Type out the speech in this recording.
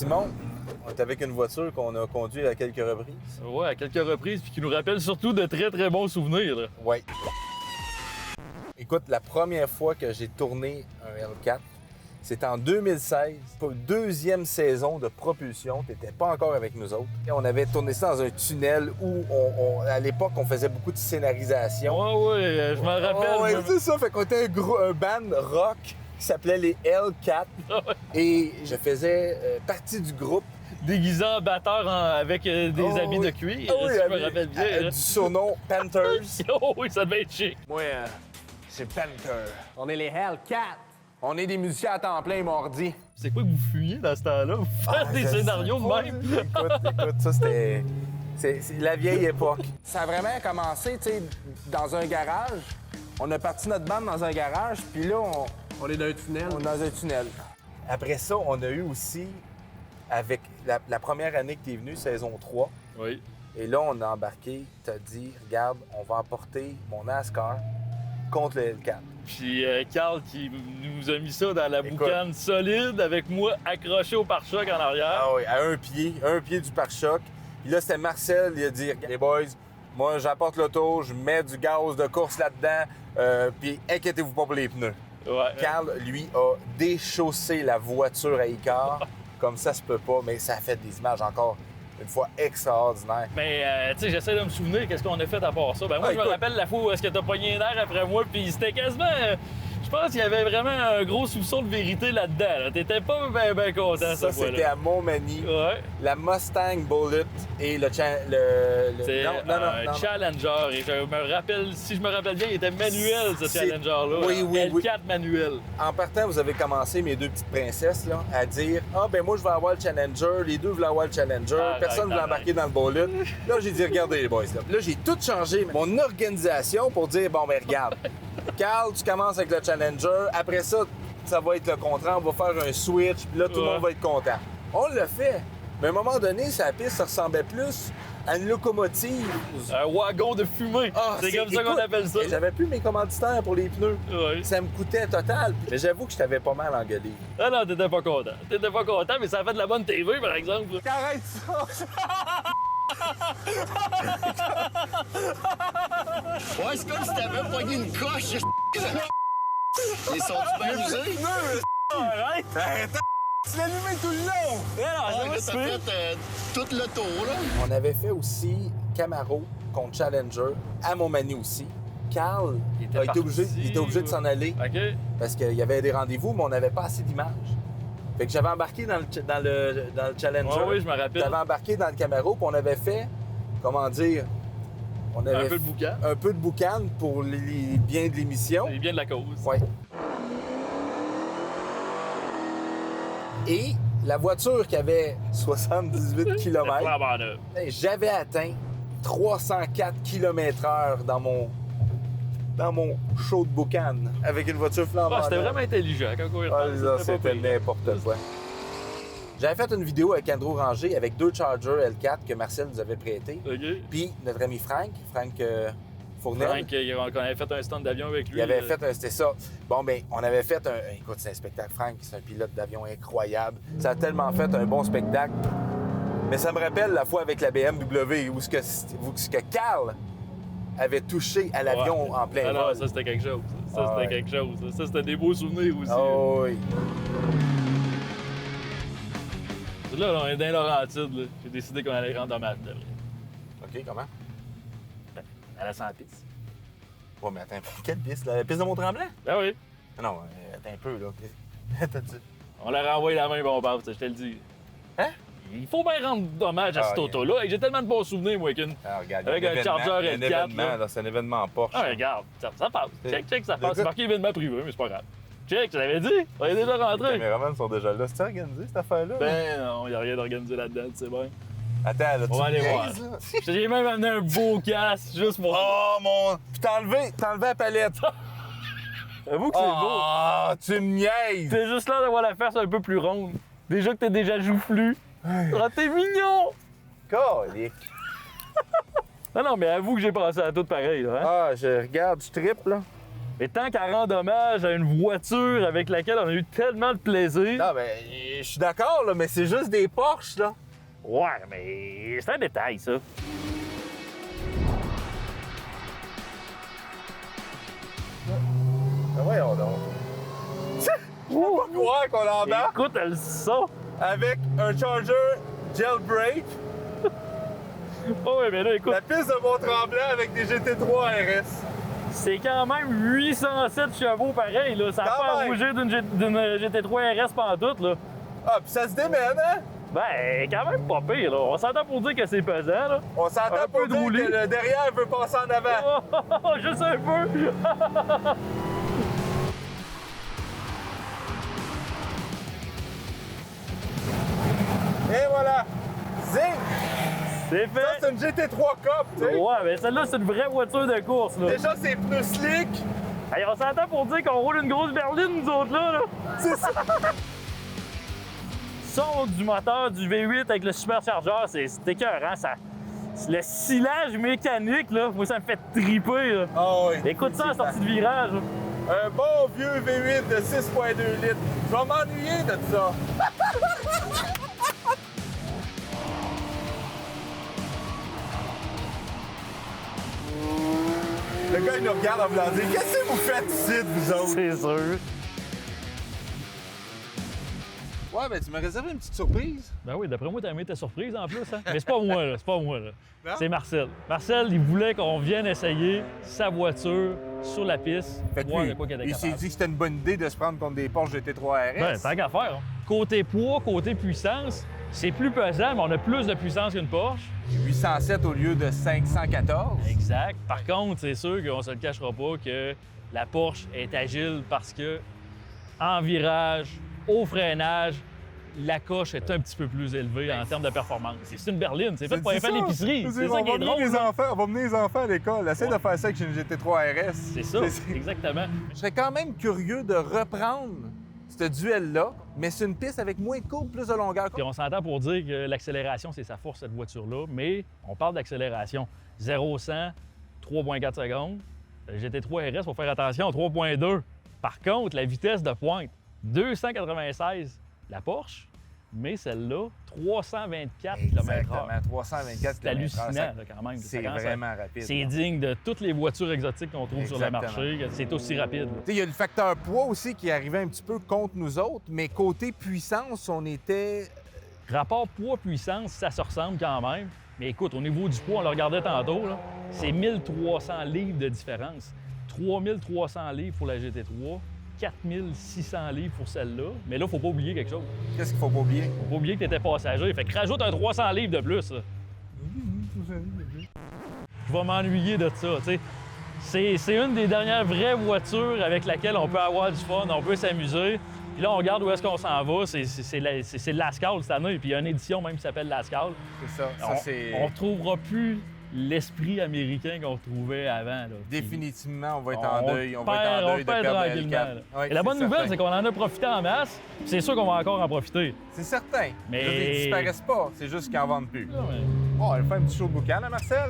Simon, on est avec une voiture qu'on a conduite à quelques reprises. Ouais, à quelques reprises, puis qui nous rappelle surtout de très très bons souvenirs. Là. Ouais. Écoute, la première fois que j'ai tourné un L4, c'était en 2016, deuxième saison de propulsion. T'étais pas encore avec nous autres. Et on avait tourné ça dans un tunnel où, à l'époque, on faisait beaucoup de scénarisation. Ouais, je m'en rappelle. Ouais, c'est ça. Fait qu'on était un band rock qui s'appelait les L4. Et je faisais partie du groupe. Déguisé en batteur avec des habits de cuir, oui, si je me rappelle bien. Du surnom Panthers. Oh oui, ça devait être chic. Moi, c'est Panther. On est les Hellcat. On est des musiciens à temps plein, ils m'ont redit. C'est quoi que vous fuyez dans ce temps-là? Vous faites des scénarios de même? Écoute, ça c'était... C'est la vieille époque. Ça a vraiment commencé, tu sais, dans un garage. On a parti notre bande dans un garage, puis là, on est dans un tunnel. On est dans un tunnel. Après ça, on a eu aussi, avec la première année que tu es venu, saison 3, Oui. et là, on a embarqué, t'as dit, regarde, on va emporter mon NASCAR contre le L4. Puis Carl qui nous a mis ça dans la Écoute. boucane solide avec moi accroché au pare-choc en arrière. Ah oui, à un pied du pare-choc. Puis là, c'était Marcel, il a dit, les boys, moi, j'apporte l'auto, je mets du gaz de course là-dedans, puis inquiétez-vous pas pour les pneus. Ouais. Carl, lui, a déchaussé la voiture à Icar, comme ça se peut pas, mais ça a fait des images encore une fois extraordinaires. Mais, tu sais, j'essaie de me souvenir qu'est-ce qu'on a fait à part ça. Ben, moi, je me écoute. rappelle la fois où est-ce que t'as pogné un air après moi, puis c'était quasiment... je pense qu'il y avait vraiment un gros soupçon de vérité là-dedans. Là. T'étais pas ben content, Ça, cette fois-là. c'était à Montmagny, Ouais. la Mustang Bullet et le... C'est un Challenger. Et je me rappelle, si je me rappelle bien, il était manuel, ce C'est- Challenger-là. Oui, oui, oui. L4 manuel. En partant, vous avez commencé, mes deux petites princesses, là, à dire « Ah, ben moi, je vais avoir le Challenger. Les deux voulaient avoir le Challenger. Arrête, Personne ne voulait arrête. embarquer dans le Bullet. » Là, j'ai dit « Regardez, les boys. » Là, j'ai tout changé mon organisation pour dire « Bon, ben regarde. Carl, tu commences avec le Challenger. Après ça, ça va être le contraire. On va faire un switch. Puis là, tout le Ouais. monde va être content. » On l'a fait. Mais à un moment donné, sa piste, ça ressemblait plus à une locomotive. Un wagon de fumée. Ah, c'est comme ça qu'on écoute, appelle ça. J'avais plus mes commanditaires pour les pneus. Ouais. Ça me coûtait total. Mais j'avoue que je t'avais pas mal engueulé. Ah non, t'étais pas content. T'étais pas content, mais ça a fait de la bonne TV, par exemple. Arrête ça! Ouais, c'est comme si t'avais pogné une coche. Ils sont-tu bien usés? Arrête! Tu l'as allumé tout le long! Non, Ah, ça là, va t'as se faire. fait tout le tour, là. On avait fait aussi Camaro contre Challenger à Montmagny aussi. Carl Il était a été obligé, parti, il était obligé de s'en aller OK. parce qu'il y avait des rendez-vous, mais on n'avait pas assez d'images. Fait que j'avais embarqué dans le Challenger. Ouais, oui, je me rappelle. J'avais embarqué dans le Camaro, puis on avait fait, comment dire, on avait Un peu de boucan. un peu de boucan pour les biens de l'émission. C'est bien de la cause. Ouais. Et la voiture qui avait 78 km, Flambant neuf. j'avais atteint 304 km/h dans mon show de boucan avec une voiture flambant Ah, c'était neuve. vraiment intelligent quand on y Ah, repense. ça, pas c'était pire. n'importe quoi. J'avais fait une vidéo avec Andrew Ranger avec deux Charger L4 que Marcel nous avait prêté. OK. Puis notre ami Frank Fournel, Frank, qu'on avait fait un stand d'avion avec lui. il avait fait c'était ça. Bon, ben, on avait fait écoute, c'est un spectacle. Frank, c'est un pilote d'avion incroyable. Ça a tellement fait un bon spectacle. Mais ça me rappelle la fois avec la BMW où ce que Carl avait touché à l'avion Ouais. en plein Ah non, vol. ça c'était quelque chose. Ça, Ah, c'était ouais. quelque chose. Ça, c'était des beaux souvenirs aussi. Oh oui. Là, on est dans les Laurentides. Là. J'ai décidé qu'on allait rendre hommage. de vrai. OK, comment? À la 100 piste. Ouais, mais attends, quelle piste? La piste de Mont-Tremblant? Ben oui. Non, attends un peu, là. Attends, On leur a renvoyé la main, bon, je te le dis. Hein? Il faut bien rendre hommage à Ah, cette yeah. auto-là. Et j'ai tellement de bons souvenirs, moi, qu'une. Alors, regarde, Avec il y a un événement, Charger il y a un L4, événement, là. là, c'est un événement Porsche. Ah, regarde, ça passe. Check, ça Le passe. C'est gars- marqué événement privé, mais c'est pas grave. Check, je l'avais dit. On est déjà Les rentré. caméramans sont déjà là. C'est organisé, cette affaire-là? Ben non, il n'y a rien d'organisé là-dedans, tu sais bien. Attends, là, tu On va aller me voir. niaises, là? J'ai même amené un beau casque juste pour. Oh, mon... Puis t'as enlevé la palette. Avoue que c'est beau. Ah, tu me niaises. T'es juste là d'avoir la face un peu plus ronde. Déjà que t'es déjà joufflu. Ah, t'es mignon! Calique. Non, mais avoue que j'ai pensé à tout pareil, là. Hein? Ah, je regarde, je trippe, là. Mais tant qu'à rendre hommage à une voiture avec laquelle on a eu tellement de plaisir. Non, ben, je suis d'accord, là, mais c'est juste des Porsche, là. Ouais, mais c'est un détail, ça. Ben voyons donc. Je peux pas croire qu'on embarque Écoute, elle ça. avec un Charger jailbreak, Oh, ouais, mais là, écoute, la piste de Mont-Tremblant avec des GT3 RS. c'est quand même 807 chevaux pareil, là. Ça n'a Quand pas à même. rougir d'une GT3 RS pantoute, là. Ah, puis ça se démène, hein? Ben, quand même pas pire, là. On s'entend pour dire que c'est pesant, là. On s'entend Un pour peu de dire roulis. que le derrière veut passer en avant. Juste un peu. Et voilà. Zing! C'est Ça, fait. c'est une GT3 Cup, tu sais. Ouais, mais celle-là, c'est une vraie voiture de course, là. Déjà, c'est pneus slick. Hey, on s'entend pour dire qu'on roule une grosse berline, nous autres, là. C'est ça. Son du moteur du V8 avec le superchargeur, c'est écœurant. Le silage mécanique, là, moi, ça me fait triper, là. Ah oui. Écoute ça en sortie de virage, là. Un bon vieux V8 de 6,2 litres. Je vais m'ennuyer de ça. Le gars, il nous regarde en voulant dire « Qu'est-ce que vous faites ici, vous autres? C'est sûr. » Ouais, ben tu m'as réservé une petite surprise. Ben oui, d'après moi, t'as aimé ta surprise en plus, hein? Mais c'est pas moi, là. C'est pas moi, là. Non? C'est Marcel. Marcel, il voulait qu'on vienne essayer sa voiture sur la piste. Fait que voir lui, de quoi qu'elle était il s'est capable. dit que c'était une bonne idée de se prendre contre des Porsche GT3 RS. Ben, tant qu'à faire. Hein. Côté poids, côté puissance, c'est plus pesant, mais on a plus de puissance qu'une Porsche. 807 au lieu de 514. Exact. Par contre, c'est sûr qu'on se le cachera pas que la Porsche est agile parce que en virage, au freinage, la coche est un petit peu plus élevée en termes de performance. C'est une berline, c'est fait pour aller faire l'épicerie. C'est ça qui est drôle. On va mener les enfants à l'école. Essaye de faire ça avec une GT3 RS. C'est ça, exactement. Je serais quand même curieux de reprendre ce duel-là, mais c'est une piste avec moins de courbes, plus de longueur. Puis on s'entend pour dire que l'accélération, c'est sa force, cette voiture-là, mais on parle d'accélération. 0-100, 3,4 secondes. Le GT3 RS, il faut faire attention, 3,2. Par contre, la vitesse de pointe, 296, la Porsche, mais celle-là, 324 km/h. Exactement, 324 C'est hallucinant, là, quand même. C'est Ça commence à- vraiment rapide. C'est digne de toutes les voitures exotiques qu'on trouve sur le Exactement. marché. C'est aussi rapide. là. Tu sais, il y a le facteur poids aussi qui arrivait un petit peu contre nous autres, mais côté puissance, on était... Rapport poids-puissance, ça se ressemble quand même. Mais écoute, au niveau du poids, on le regardait tantôt, là, c'est 1300 livres de différence. 3300 livres pour la GT3, 4600 livres pour celle-là. Mais là, faut pas oublier quelque chose. Qu'est-ce qu'il faut pas oublier? Faut pas oublier que tu étais passager. Fait que rajoute un 300 livres de plus. là. Je vais m'ennuyer de ça, tu sais. C'est une des dernières vraies voitures avec laquelle on peut avoir du fun, on peut s'amuser. Puis là, on regarde où est-ce qu'on s'en va. C'est le Lascal cette année. Puis il y a une édition même qui s'appelle Lascal. C'est ça. Ça, c'est... On retrouvera plus l'esprit américain qu'on retrouvait avant. Là. Puis Définitivement, on va être en deuil. On va être perd- en deuil de perd perdre le tranquillement, L4. là. Ouais, Et la bonne c'est nouvelle, certain. c'est qu'on en a profité en masse. Puis c'est sûr qu'on va encore en profiter. C'est certain. Mais- Je veux dire, ils disparaissent pas. C'est juste qu'ils en vendent plus. Là, mais- Bon, on va faire un petit show de boucan, là, Marcel?